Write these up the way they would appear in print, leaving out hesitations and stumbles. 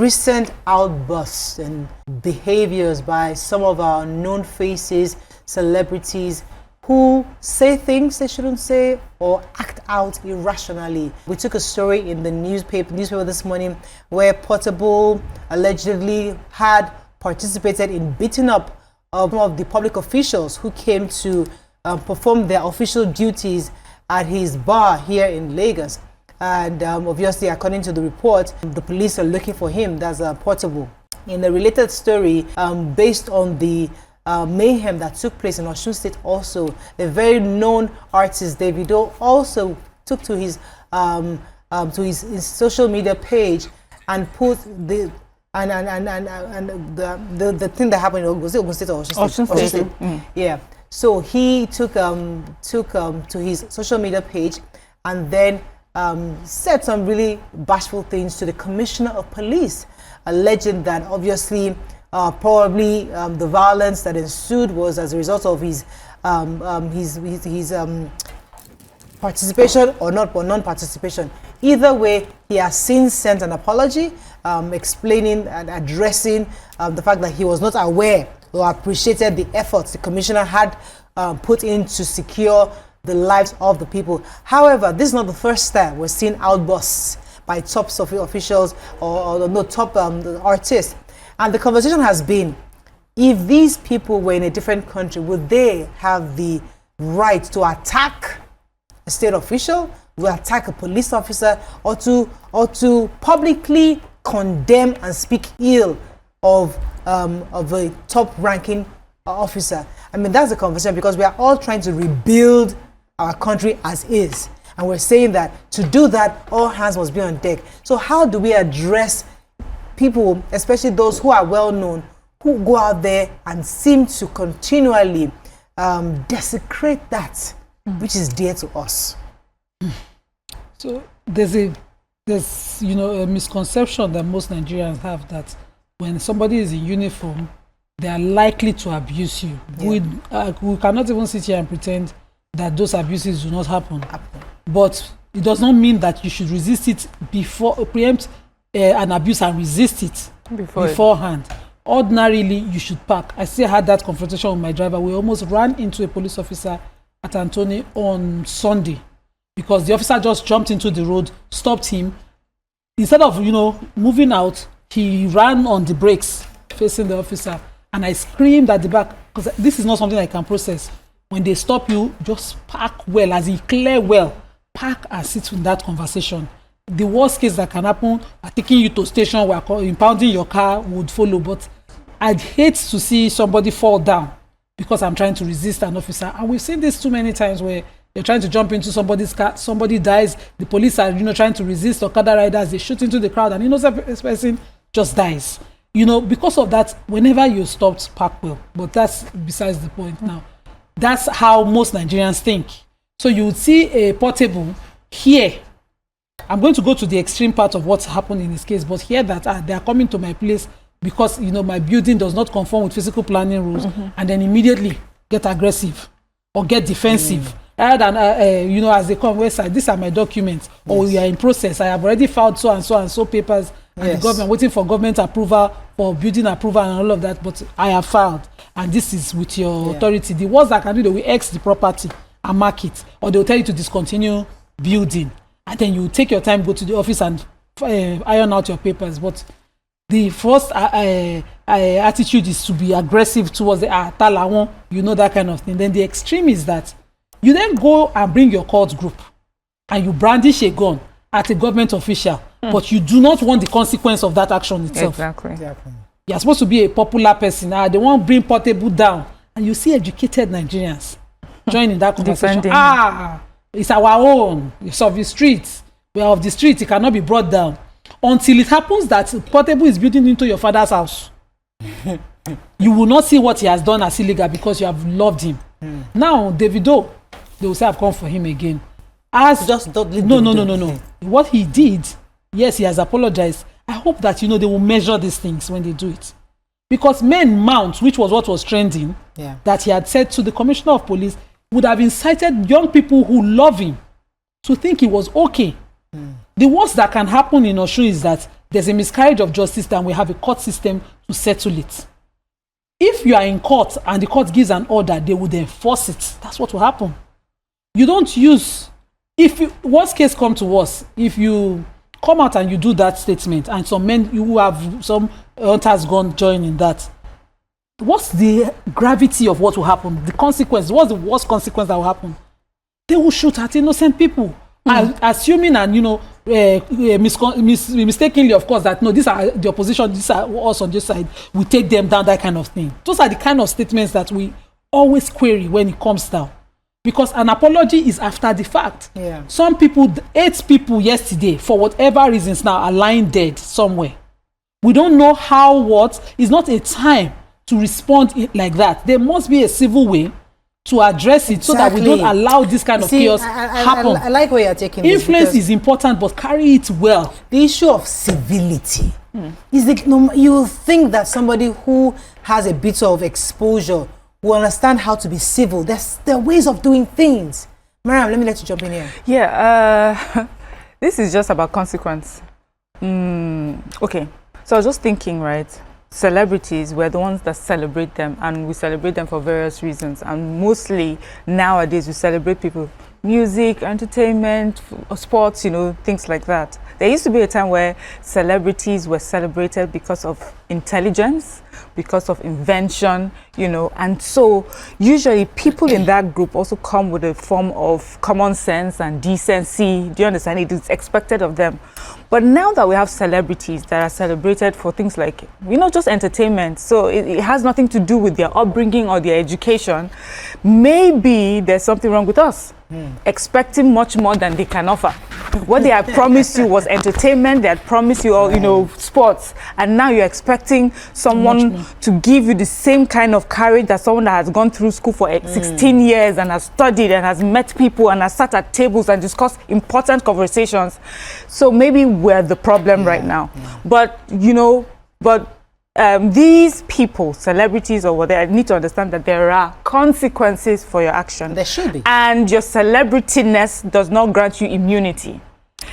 recent outbursts and behaviors by some of our known faces, celebrities, who say things they shouldn't say or act out irrationally. We took a story in the newspaper this morning where Portable allegedly had participated in beating up some of the public officials who came to perform their official duties at his bar here in Lagos. And obviously, according to the report, the police are looking for him. That's Portable. In a related story, based on the mayhem that took place in Osun State, also a very known artist, Davido, also took to his social media page and put the the thing that happened in Ogun State or Osun State. Yeah. So he took to his social media page and then said some really bashful things to the commissioner of police, alleging that obviously probably the violence that ensued was as a result of his participation or non-participation. Either way, he has since sent an apology, explaining and addressing the fact that he was not aware or appreciated the efforts the commissioner had put in to secure the lives of the people. However, this is not the first time we're seeing outbursts by top officials or top artists. And the conversation has been, if these people were in a different country, would they have the right to attack a state official, to attack a police officer, or to publicly condemn and speak ill of a top-ranking officer? I mean, that's the conversation, because we are all trying to rebuild our country as is. And we're saying that to do that, all hands must be on deck. So how do we address people, especially those who are well-known, who go out there and seem to continually desecrate that which is dear to us? So there's a misconception that most Nigerians have that when somebody is in uniform, they are likely to abuse you. Yeah. We cannot even sit here and pretend that those abuses do not happen. But it does not mean that you should resist it preempt an abuse and resist it beforehand. Ordinarily, you should park. I still had that confrontation with my driver. We almost ran into a police officer at Antony on Sunday because the officer just jumped into the road, stopped him. Instead of, moving out, he ran on the brakes facing the officer. And I screamed at the back, because this is not something I can process. When they stop you, just park well, as in clear well. Park and sit in that conversation. The worst case that can happen, taking you to station, where impounding your car would follow. But I'd hate to see somebody fall down because I'm trying to resist an officer. And we've seen this too many times where they're trying to jump into somebody's car, somebody dies, the police are trying to resist, Okada riders, they shoot into the crowd, and this person just dies. Because of that, whenever you stopped, park well. But that's besides the point now. That's how most Nigerians think. So you would see a Portable here. I'm going to go to the extreme part of what's happened in this case, but here that they are coming to my place because my building does not conform with physical planning rules, and then immediately get aggressive or get defensive. Rather than as they come, website, these are my documents, or we are in process. I have already filed so and so and so papers, and the government waiting for government approval for building approval and all of that. But I have filed, and this is with your authority. The worst that can do, they will X the property and mark it, or they will tell you to discontinue building, and then you take your time, go to the office and iron out your papers. But the first attitude is to be aggressive towards the talawon, that kind of thing. Then the extreme is that you then go and bring your cult group and you brandish a gun at a government official, but you do not want the consequence of that action itself. Exactly. You're supposed to be a popular person. They want to bring Portable down, and you see educated Nigerians joining that conversation. It's our own. It's of the streets. We are of the streets. It cannot be brought down. Until it happens that Portable is building into your father's house. You will not see what he has done as illegal because you have loved him. Now, Davido, they will say, I've come for him again. No. What he did, yes, he has apologized. I hope that, they will measure these things when they do it. Because men mount, which was what was trending, that he had said to the commissioner of police, would have incited young people who love him to think it was okay. The worst that can happen in Osun is that there's a miscarriage of justice, then we have a court system to settle it. If you are in court and the court gives an order, they would enforce it. That's what will happen. You don't use, if you, worst case come to worst, if you come out and you do that statement and some men, you have some hunters gone join in that, what's the gravity of what will happen? The consequence, what's the worst consequence that will happen? They will shoot at innocent people. Assuming and, you know, mistakenly, of course, that no, these are the opposition, these are us on this side, we take them down, that kind of thing. Those are the kind of statements that we always query when it comes down. Because an apology is after the fact. Yeah. Some people, 8 people yesterday, for whatever reasons now, are lying dead somewhere. We don't know how, what. It's not a time to respond like that. There must be a civil way to address it, so that we don't allow this kind of chaos happen. I like where you're taking influence is important, but carry it well. The issue of civility is you think that somebody who has a bit of exposure will understand how to be civil. There are ways of doing things. Mariam, let me let you jump in here. Yeah, this is just about consequence. Okay, so I was just thinking, right? Celebrities, we're the ones that celebrate them, and we celebrate them for various reasons, and mostly nowadays we celebrate people, music, entertainment, sports, you know, things like that. There used to be a time where celebrities were celebrated because of intelligence, because of invention, you know, and so usually people in that group also come with a form of common sense and decency. Do you understand? It is expected of them. But now that we have celebrities that are celebrated for things like, you know, just entertainment, so it has nothing to do with their upbringing or their education, maybe there's something wrong with us. Expecting much more than they can offer. What they had promised you was entertainment, they had promised you all, you know, sports, and now you're expecting someone to give you the same kind of courage that someone that has gone through school for 16 years and has studied and has met people and has sat at tables and discussed important conversations. So maybe we're the problem right now. But, you know, these people, celebrities or whatever, need to understand that there are consequences for your action. There should be. And your celebrityness does not grant you immunity.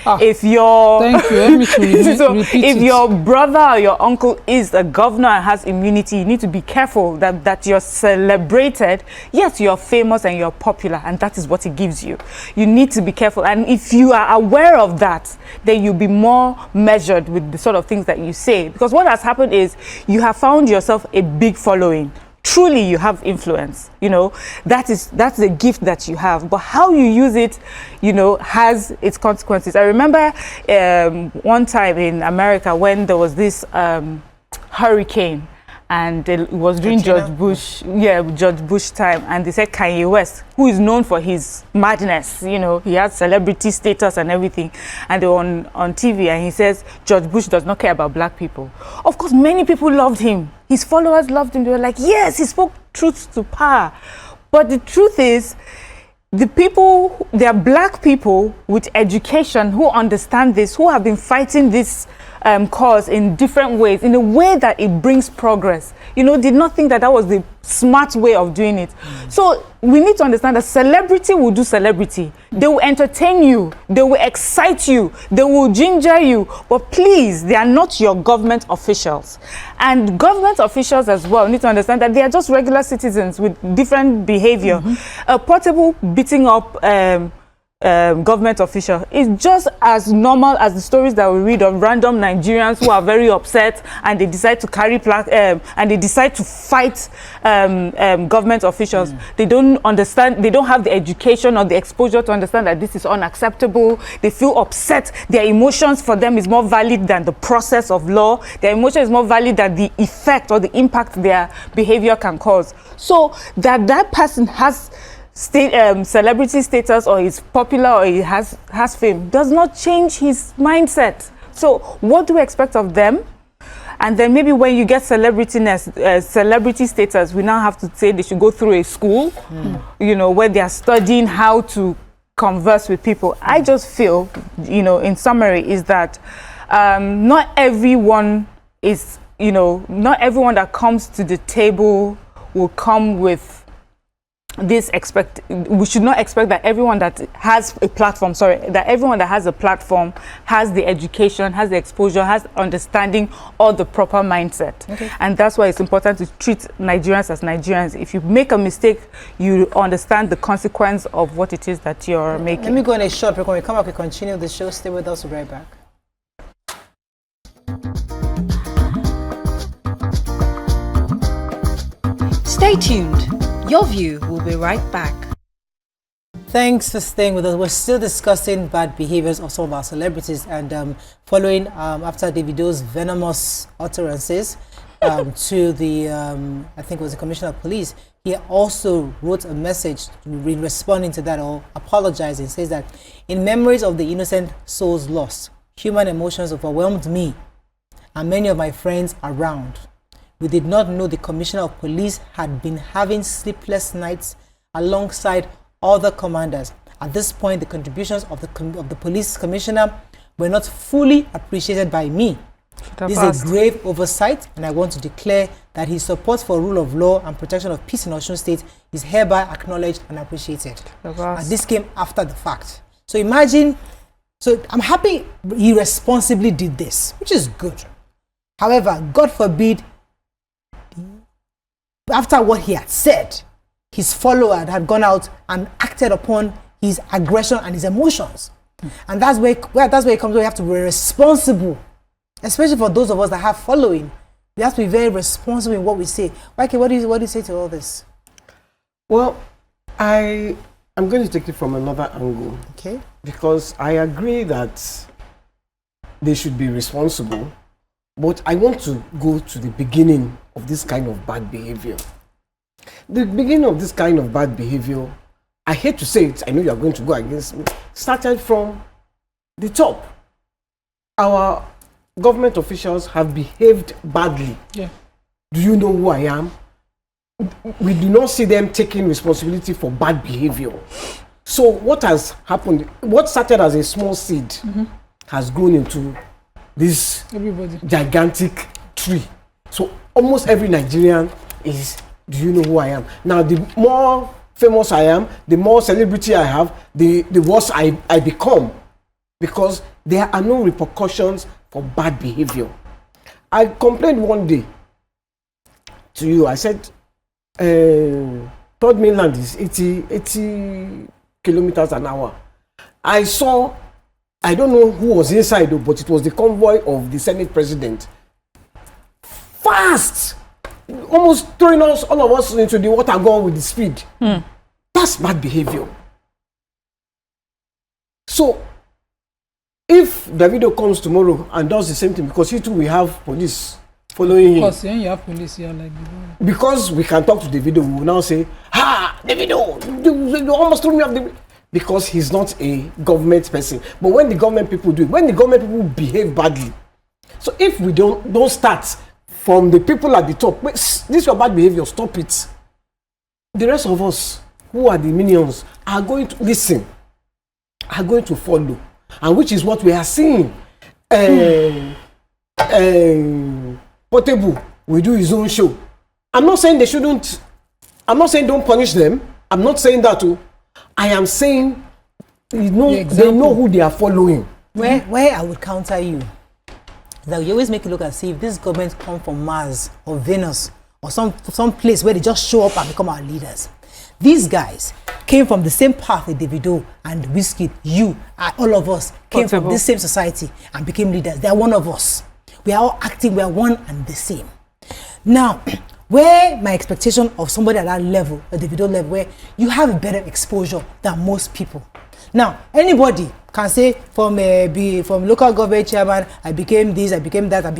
If your Thank you. Let me repeat if it. your brother or your uncle is a governor and has immunity, you need to be careful that you're celebrated. Yes, you're famous and you're popular, and that is what it gives you. You need to be careful, and if you are aware of that, then you'll be more measured with the sort of things that you say. Because what has happened is you have found yourself a big following. Truly, you have influence, you know, that's a gift that you have, but how you use it, you know, has its consequences. I remember one time in America when there was this hurricane, and it was during George Bush time, and they said Kanye West, who is known for his madness, you know, he has celebrity status and everything, and they were on TV, and he says George Bush does not care about black people. Of course, many people loved him. His followers loved him. They were like, yes, he spoke truth to power. But the truth is, there are black people with education who understand this, who have been fighting this cause in different ways, in a way that it brings progress. You know, did not think that was the smart way of doing it. So we need to understand that celebrity will do celebrity. They will entertain you. They will excite you. They will ginger you. But please, they are not your government officials. And government officials as well need to understand that they are just regular citizens with different behavior. A portable beating up government official is just as normal as the stories that we read of random Nigerians who are very upset and they decide to carry and they decide to fight government officials. They don't understand, they don't have the education or the exposure to understand that this is unacceptable. They feel upset. Their emotions for them is more valid than the process of law. Their emotion is more valid than the effect or the impact their behavior can cause. So that person has celebrity status or is popular or he has fame does not change his mindset. So what do we expect of them? And then maybe when you get celebrity status, we now have to say they should go through a school, you know, where they are studying how to converse with people. I just feel, you know, in summary, is that not everyone is, you know, not everyone that comes to the table will come with we should not expect that everyone that has a platform, that everyone that has a platform has the education, has the exposure, has understanding or the proper mindset. Okay. And that's why it's important to treat Nigerians as Nigerians. If you make a mistake, you understand the consequence of what it is that you're making. Let me go on a short break. When we come back, we continue the show. Stay with us. We'll be right back. Stay tuned. Your View will be right back. Thanks for staying with us. We're still discussing bad behaviors of some of our celebrities, and following after Davido's venomous utterances to the, I think it was the Commissioner of Police, he also wrote a message responding to that, or apologizing. Says that, in memories of the innocent souls lost, human emotions overwhelmed me and many of my friends around. We did not know the Commissioner of Police had been having sleepless nights alongside other commanders. At this point, the contributions of the police commissioner were not fully appreciated by me. This is a grave oversight, and I want to declare that his support for rule of law and protection of peace in Osun State is hereby acknowledged and appreciated. And this came after the fact. So imagine, so I'm happy he responsibly did this, which is good. However, God forbid, after what he had said, his follower had gone out and acted upon his aggression and his emotions. And that's where it comes, where you have to be responsible, especially for those of us that have following. We have to be very responsible in what we say. Okay, what do you say to all this? Well, I'm going to take it from another angle. Okay. Because I agree that they should be responsible, but I want to go to the beginning of this kind of bad behavior. The beginning of this kind of bad behavior, I hate to say it, I know you are going to go against me, started from the top. Our government officials have behaved badly. Yeah. Do you know who I am? We do not see them taking responsibility for bad behavior. So what has happened, what started as a small seed has grown into this gigantic tree. So almost every Nigerian is, do you know who I am? Now, the more famous I am, the more celebrity I have, the worse I become, because there are no repercussions for bad behavior. I complained one day to you. I said, third mainland is 80 kilometers an hour. I saw, I don't know who was inside though, but it was the convoy of the Senate president. Fast! Almost throwing us, all of us, into the water gun with the speed. That's bad behavior. So, if Davido comes tomorrow and does the same thing, because he too will have police following him. Because when you have police here like Davido. Because we can talk to Davido, we will now say, "Ha, Davido, you almost threw me off the..." Because he's not a government person. But when the government people do it, when the government people behave badly, so if we don't start from the people at the top, wait, this is your bad behavior, stop it. The rest of us, who are the minions, are going to listen, are going to follow, and which is what we are seeing. Portable will do his own show. I'm not saying they shouldn't, I'm not saying don't punish them, I'm not saying that too. I am saying, they know who they are following. Where I would counter you, that you always make it look as if this government come from Mars or Venus or some place where they just show up and become our leaders. These guys came from the same path with Davido and Wizkid. All of us came from this same society and became leaders. They are one of us. We are all acting, we are one and the same. Now, where my expectation of somebody at that level, a Davido level, where you have a better exposure than most people. Now, anybody can say from local government chairman, I became this, I became that, I'm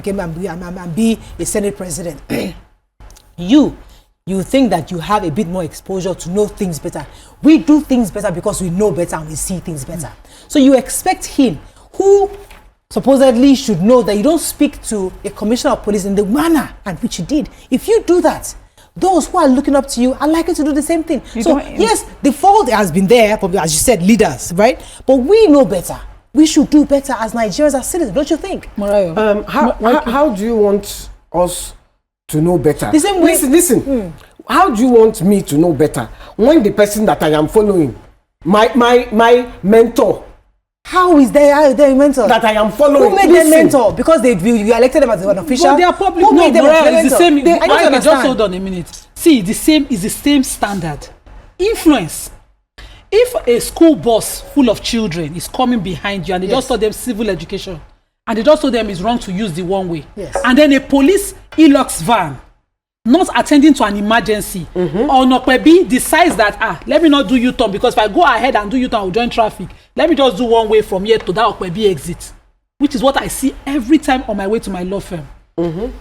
be a Senate president. You think that you have a bit more exposure to know things better. We do things better because we know better and we see things better. So you expect him, who supposedly should know that you don't speak to a commissioner of police in the manner and which you did. If you do that, those who are looking up to you are likely to do the same thing. So yes, the fault has been there, but as you said, leaders, right? But we know better. We should do better as Nigerians, as citizens, don't you think? How do you want us to know better? The same way. Listen. how do you want me to know better when the person that I am following, my mentor, How is they a mentor? that I am following, Who made them mentor? Because you elected them as an official. But they are public. Who No, made them Mariah, as a it's the mentor? same. I don't Just understand. hold on a minute. See, the same standard. Influence. If a school bus full of children is coming behind you and they just told them civil education, and they just told them it's wrong to use the one way, and then a police Hilux van not attending to an emergency, or Nokwebi decides that let me not do U-turn, because if I go ahead and do U-turn, I will join traffic. Let me just do one way from here to that Okwebi exit, which is what I see every time on my way to my law firm.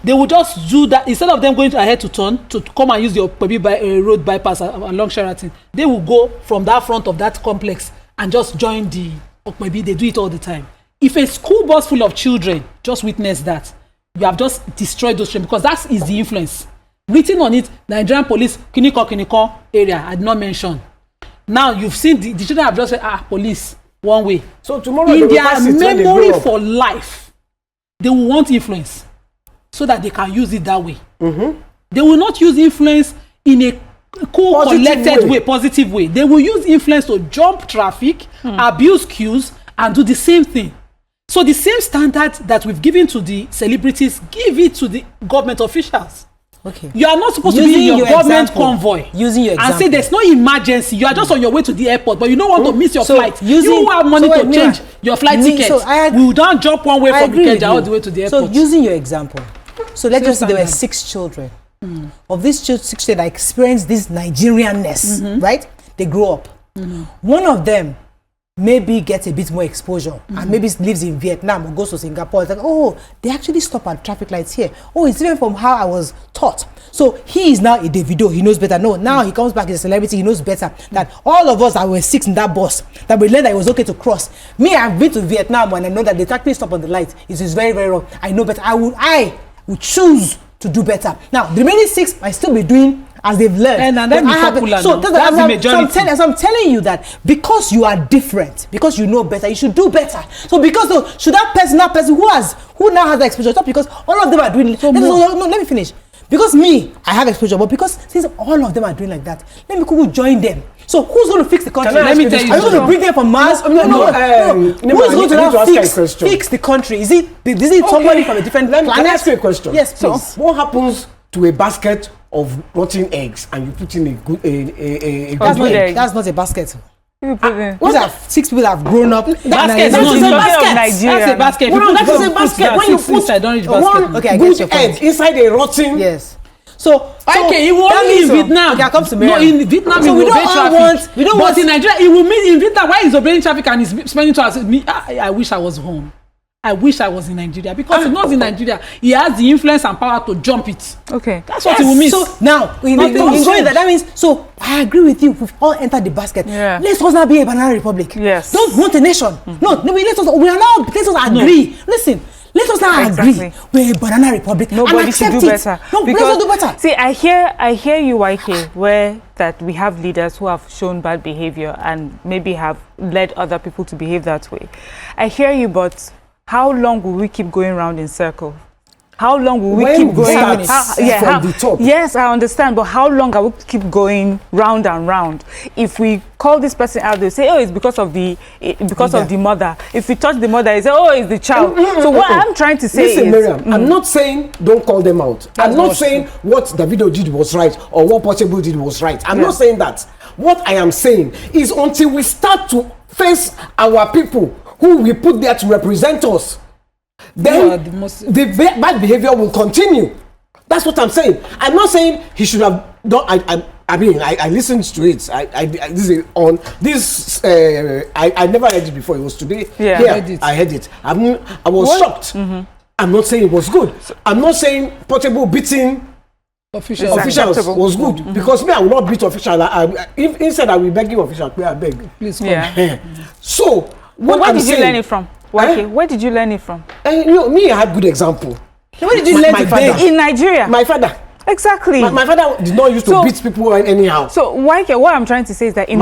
They will just do that instead of them going ahead to turn to come and use the Okwebi road bypass along Sheraton. They will go from that front of that complex and just join the Okwebi. They do it all the time. If a school bus full of children just witness that, you have just destroyed those children, because that is the influence. Written on it, Nigerian police, Kiniko area, I did not mention. Now you've seen the children have just said, police, one way. So tomorrow in their memory for life, they will want influence so that they can use it that way. They will not use influence in a cool, collected way, positive way. They will use influence to jump traffic, abuse queues, and do the same thing. So the same standard that we've given to the celebrities, give it to the government officials. Okay. You are not supposed to be in your government convoy and say there's no emergency. You are just on your way to the airport, but you don't want to miss your flight. You have money to change your flight ticket. We don't jump one way from Ikeja all the way to the airport. So using your example, so let's just say there were 6 children. Of these 6 children that experienced this Nigerianness, right? They grow up. One of them maybe gets a bit more exposure and maybe lives in Vietnam or goes to Singapore. It's like, oh, they actually stop at traffic lights here. Oh, it's different from how I was taught. So he is now a Davido. He knows better. No, now he comes back as a celebrity. He knows better that all of us that were 6 in that bus, that we learned that it was okay to cross. Me, I've been to Vietnam and I know that they actually stop on the light. It is very, very wrong. I know better. I would choose to do better. Now, the remaining 6 might still be doing as they've learned. And then be popular. So that's the majority. So I'm telling you that because you are different, because you know better, you should do better. So because should that person who now has the exposure, not because all of them are doing let me finish. Because me, I have exposure, but because since all of them are doing like that, let me join them. So who's going to fix the country? Let me tell you. Are you going to bring them from Mars? No. Who's going to fix the country? Is it somebody from a different planet? Let me ask you a question. Yes, please. So what happens to a basket of rotten eggs and you put in a good egg? That's not a basket. These are 6 people that have grown up. That's a basket. That's a basket. When you put one good egg inside a rotten. Yes. So okay, it won't be in Vietnam. Okay, I come to no, in Vietnam, so it will obey traffic. But in Nigeria, it will mean in Vietnam, why is obeying traffic and is spending 2 hours? I wish I was home. I wish I was in Nigeria, because if not in Nigeria, he has the influence and power to jump it. Okay, that's what he will miss. So now, in going that means, so I agree with you. We've all entered the basket. Yeah. Let's us not be a banana republic. Yes. Don't want a nation. No, let us agree. No. Listen. Let us now agree we're a banana republic. Nobody should do better. No, let's do better. See, I hear you, YK, where that we have leaders who have shown bad behavior and maybe have led other people to behave that way. I hear you, but how long will we keep going round in circles? How long will we keep going? From the top. Yes, I understand, but how long are we keep going round and round? If we call this person out, they say, "Oh, it's because of the mother." If we touch the mother, they say, "Oh, it's the child." So what I'm trying to say is, Miriam, I'm not saying don't call them out. I'm not saying what Davido did was right or what Portable did was right. I'm not saying that. What I am saying is until we start to face our people who we put there to represent us, then the bad behavior will continue. That's what I'm saying. I'm not saying he should have done. I listened to it. I never heard it before. It was today. Yeah, I heard it. I was shocked. I'm not saying it was good. I'm not saying Portable beating officials was good, because me, I will not beat official. Instead, I will beg you official. I beg. Please come. Yeah. So where did you learn it from? Where did you learn it from? Me, I had good example. Where did you learn it in Nigeria? My father. Exactly. My father did not used to beat people anyhow. So what I'm trying to say is that in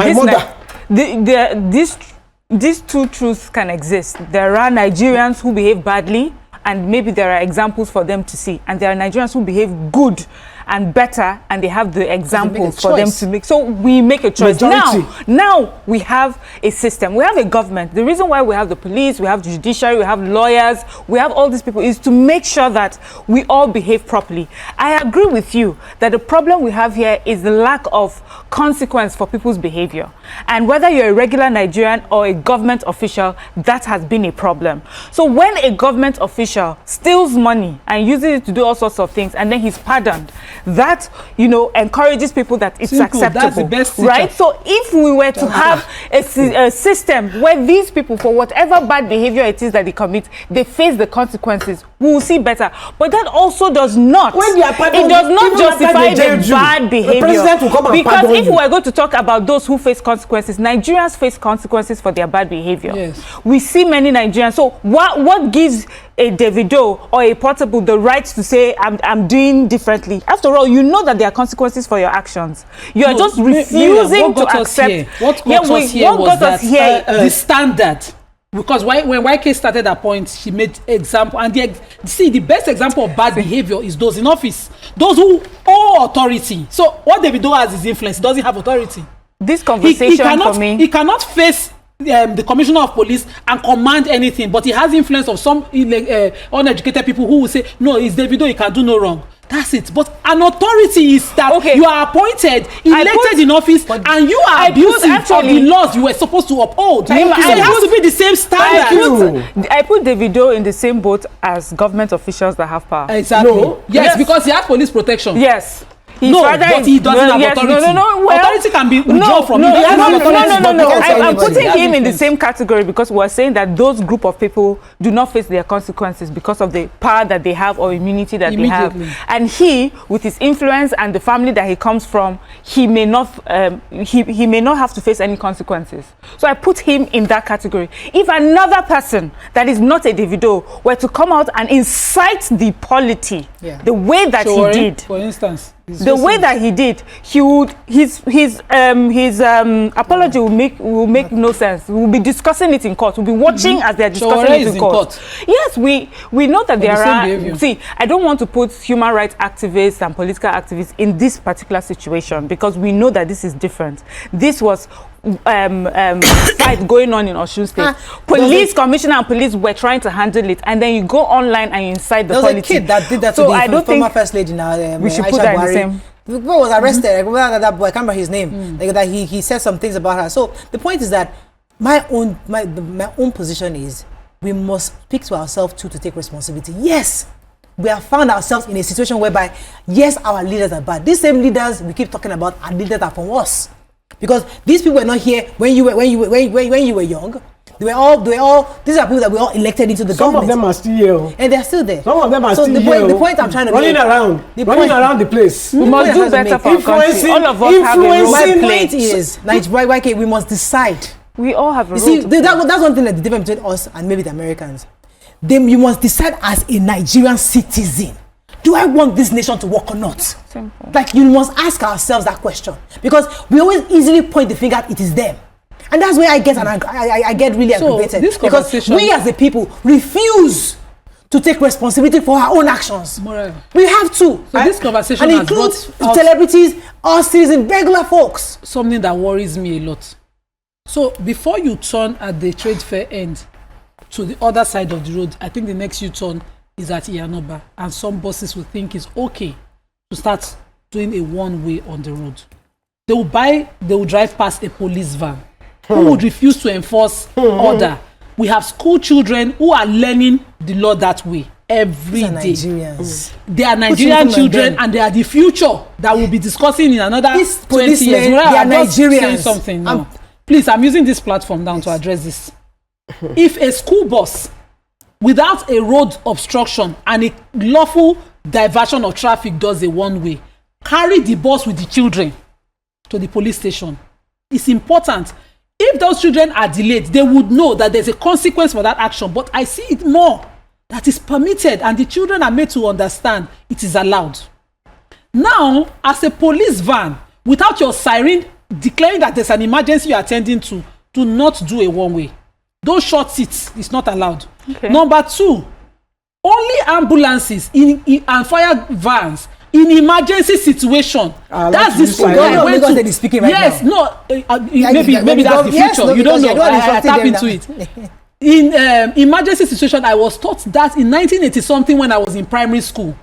these two truths can exist. There are Nigerians who behave badly, and maybe there are examples for them to see, and there are Nigerians who behave good and better, and they have the examples a for them choice. to make. So we make a choice. Majority. Now we have a system. We have a government. The reason why we have the police, we have the judiciary, we have lawyers, we have all these people is to make sure that we all behave properly. I agree with you that the problem we have here is the lack of consequence for people's behavior. And whether you're a regular Nigerian or a government official, that has been a problem. So when a government official steals money and uses it to do all sorts of things, and then he's pardoned, that, you know, encourages people that it's Simple. acceptable. That's the best teacher. Right? So if we were to have a system where these people, for whatever bad behavior it is that they commit, they face the consequences, we will see better. But that also does not, When they are pardoned, it does not even after justify they jail the you, bad the behavior. president will come and Because pardon if you. we are going to talk about those who face consequences, Nigerians face consequences for their bad behavior. Yes. We see many Nigerians. So what gives a Davido or a Portable the right to say I'm doing differently? After all, you know that there are consequences for your actions. You are just refusing to accept. What got us here was that the standard. Because when YK started that point, she made example, and the best example of bad behavior is those in office, those who owe authority. So what Davido has is influence; he doesn't have authority. This conversation for me, he cannot face the commissioner of police and command anything, but he has influence of some uneducated people who will say, no, it's Davido, he can do no wrong. That's it. But an authority is that you are appointed, elected in office, and you are abusing of the laws you were supposed to uphold. So it has to be the same standard. I put Davido in the same boat as government officials that have power. Exactly. No. Yes, because he has police protection. Yes. But he doesn't have authority. Authority can be withdrawn from him. I'm putting him in the same category because we're saying that those group of people do not face their consequences because of the power that they have or immunity that they have. And he, with his influence and the family that he comes from, he may not he may not have to face any consequences. So I put him in that category. If another person that is not a Davido were to come out and incite the polity the way that he did, for instance, the way that he did, he would his apology will make no sense. We'll be discussing it in court. We'll be watching as they are discussing it in court. Yes, we know that there are. See, I don't want to put human rights activists and political activists in this particular situation because we know that this is different. This was fight going on in Osun State. Police commissioner and police were trying to handle it, and then you go online and you incite the politics. There was a kid that did that so to I don't think former first lady now. We should put that in the same. The boy was arrested. I remember that boy. I can't remember his name. Like that, he said some things about her. So the point is that my own position is we must speak to ourselves too to take responsibility. Yes, we have found ourselves in a situation whereby yes, our leaders are bad. These same leaders we keep talking about are leaders that are from us. Because these people were not here when you were young. They were all these are people that were all elected into the government. Some of them are still here. And they're still there. Some of them are still here. The point I'm trying to running around the place. We must do better for our country. All of us have a role to play. My point is, YK, we must decide. We all have a role to play. That's one thing that the difference between us and maybe the Americans. You must decide as a Nigerian citizen. Do I want this nation to work or not? Simple. Like, you must ask ourselves that question. Because we always easily point the finger at it is them. And that's where I get really aggravated. Because we as a people refuse to take responsibility for our own actions. We have to. So this conversation and includes celebrities, us citizens, regular folks. Something that worries me a lot. So before you turn at the trade fair end to the other side of the road, I think the next U-turn is at Iyanoba, and some buses will think it's okay to start doing a one-way on the road. They will drive past a police van who would refuse to enforce order. We have school children who are learning the law that way every day. Nigerians. They are Nigerian children, and they are the future that we'll be discussing in another 20 years. They are Nigerians. Something now. Please, I'm using this platform now to address this. If a school bus without a road obstruction and a lawful diversion of traffic does a one-way, carry the bus with the children to the police station. It's important. If those children are delayed, they would know that there's a consequence for that action. But I see it more that is permitted, and the children are made to understand it is allowed. Now, as a police van, without your siren declaring that there's an emergency you're attending to, do not do a one-way. Those short seats is not allowed. Okay. Number 2, only ambulances and fire vans in emergency situation. That's the school I went to. They're speaking right yes, now. maybe that's the yes, future. No, you don't know. I tap them into it. In emergency situation, I was taught that in 1980 something when I was in primary school,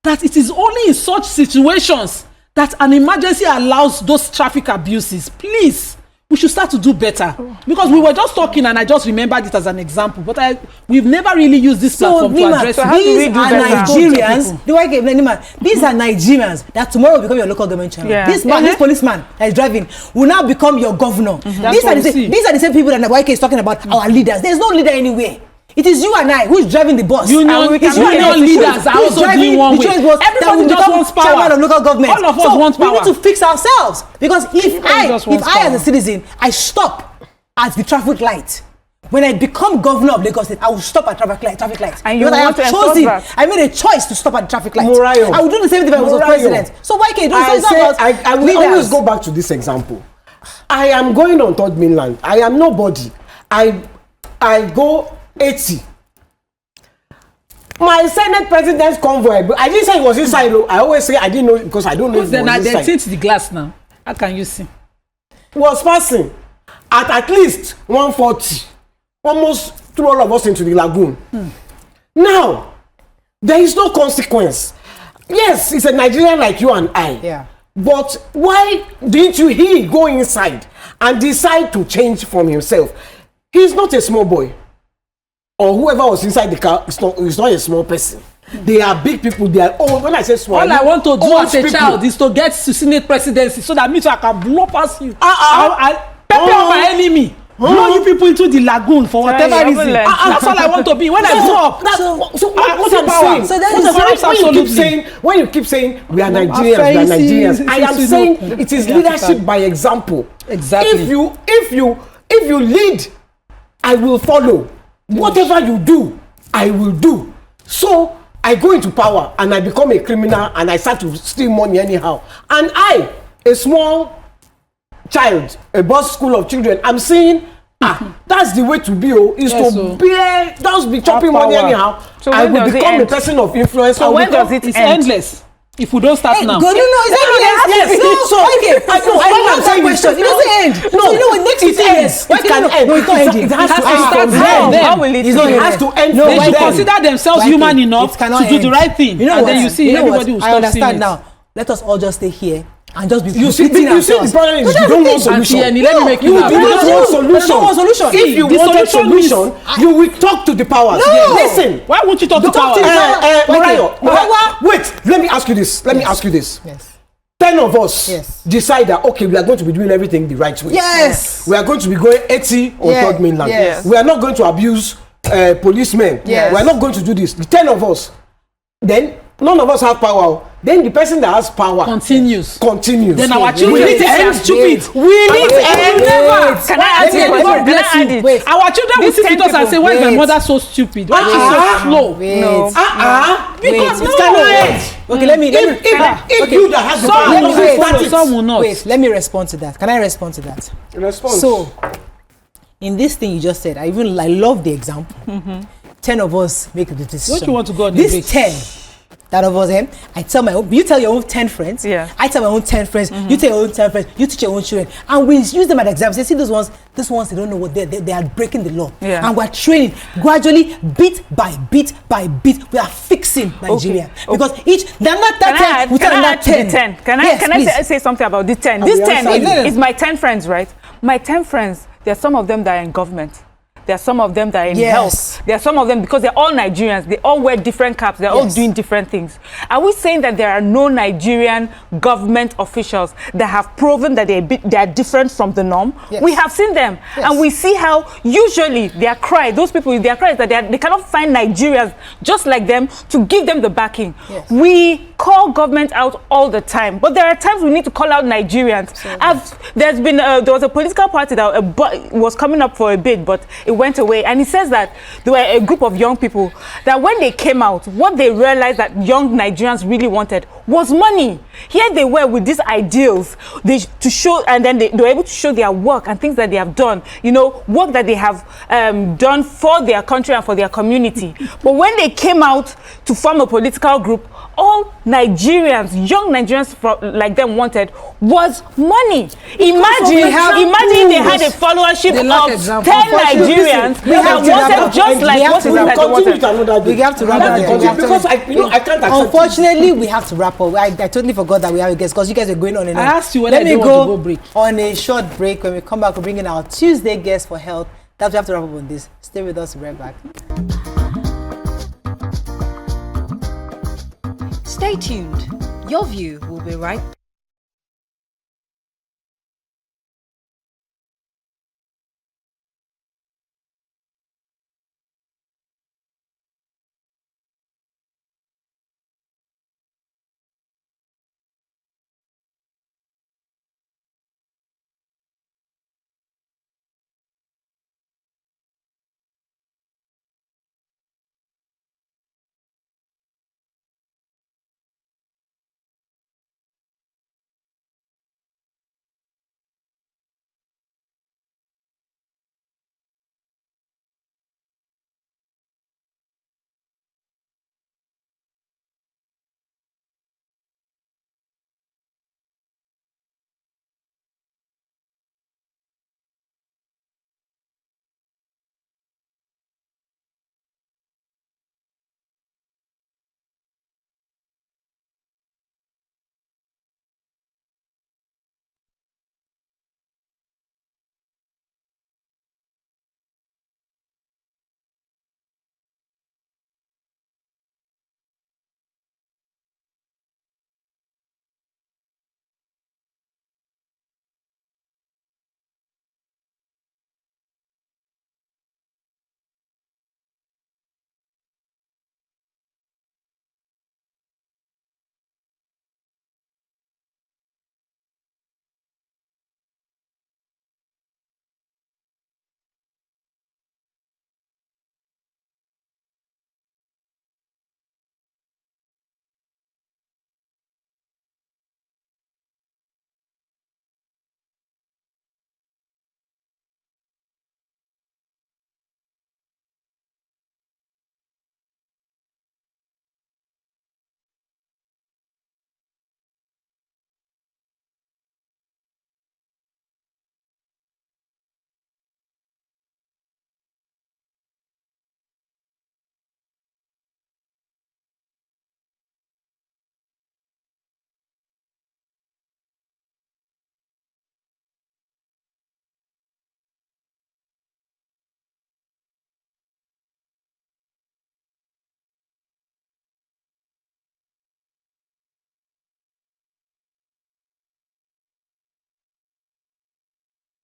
that it is only in such situations that an emergency allows those traffic abuses. Please, we should start to do better, because we were just talking and I just remembered it as an example, but we've never really used this platform to address it. These are Nigerians. These are Nigerians that tomorrow will become your local government chairman. Yeah. This man, this policeman that is driving will now become your governor. These are the same people that YK is talking about, our leaders. There's no leader anywhere. It is you and I who's driving the bus. Union leaders are also doing one way. Everybody just wants power. Chairman of local government. All of us want power. We need to fix ourselves, because if I as a citizen, I stop at the traffic light. When I become governor of Lagos State, I will stop at traffic light. And you want to enforce that? I made a choice to stop at the traffic light. Morayo. I would do the same thing if I was president. So why can't I will always go back to this example. I am going on third mainland. I am nobody. I go 80. My Senate president's convoy, I didn't say it was inside. I always say I didn't know, because I don't know if it was inside. They tint the glass now. How can you see? Was passing at least 140, almost threw all of us into the lagoon. Now, there is no consequence. Yes, it's a Nigerian like you and I. Yeah. But why didn't he go inside and decide to change from himself? He's not a small boy. Or whoever was inside the car is not a small person. They are big people. They are old. When I say small, all I want to do as a child is to get to Senate presidency, so that means I can blow past you. I pepper my enemy. Blow you people into the lagoon for whatever reason. That's all I want to be. When I grow up. So what I'm saying. So that is when you keep saying we are Nigerians, I am saying it is leadership by example. Exactly. If you lead, I will follow. Whatever you do, I will do. So I go into power and I become a criminal and I start to steal money anyhow. And I, a small child, a boys' school of children, I'm saying, that's the way to be. Just be chopping money anyhow. So I will become a person of influence. So when does it end? It's endless. If we don't start now. No, yes. So okay. I know that question. It doesn't end. No, so you know what? Next it ends. Why can end? No, it's not ending. It has to start end. How will it? It has to end. They should consider themselves human enough to do the right thing. You know and then you see everybody will stop seeing it. I understand now. Let us all just stay here and just be. You see the problem is you don't want solution. Let me make you do not want solution. If you want a solution, you will talk to the powers. Listen. Why won't you talk to powers? Wait. Let me ask you this. Yes. 10 of us decide that, okay, we are going to be doing everything the right way. Yes. We are going to be going 80 on third mainland. Yes. We are not going to abuse policemen. Yes. We are not going to do this. The 10 of us. Then none of us have power. Then the person that has power continues. Then our children are stupid. We need to end. Can I add it? Wait. Our children will sit with us and say, why is my mother so stupid? Why is she so slow? No. Because it cannot end. Okay, let me. If you that has the power, some will not. Wait, let me respond to that. Can I respond to that? Response. So, in this thing you just said, I love the example. 10 of us make the decision. Don't you want to go on this debate? 10 that of us, I tell my own, you tell your own 10 friends. Yeah. I tell my own 10 friends. You tell your own 10 friends. You teach your own children, and we use them as examples. They see these ones they don't know what they are breaking the law. Yeah. And we're training gradually, bit by bit by bit. We are fixing Nigeria because Can I say something about this 10? This 10 is my 10 friends, right? My 10 friends. There are some of them that are in government. There are some of them that are in health. There are some of them, because they're all Nigerians, they all wear different caps, they're all doing different things. Are we saying that there are no Nigerian government officials that have proven that they are different from the norm? Yes. We have seen them. Yes. And we see how usually their cry is that they cannot find Nigerians just like them to give them the backing. Yes. We call government out all the time, but there are times we need to call out Nigerians. There was a political party that was coming up for a bid, but it went away, and he says that there were a group of young people that when they came out, what they realized that young Nigerians really wanted was money. Here they were with these ideals to show, and then they were able to show their work and things that they have done, work that they have done for their country and for their community. But when they came out to form a political group, all Nigerians, young Nigerians like them wanted was money. Imagine if they had a followership of 10 Nigerians that wanted just like what is that they wanted. We have to wrap up because I can't accept. Unfortunately, we have to wrap up. I totally forgot that we have a guest because you guys are going on and on. I asked you whether you want to go break. On a short break. When we come back, we'll bring in our Tuesday guest for health. That's we have to wrap up on this. Stay with us. We'll be right back. Stay tuned. Your view will be right back.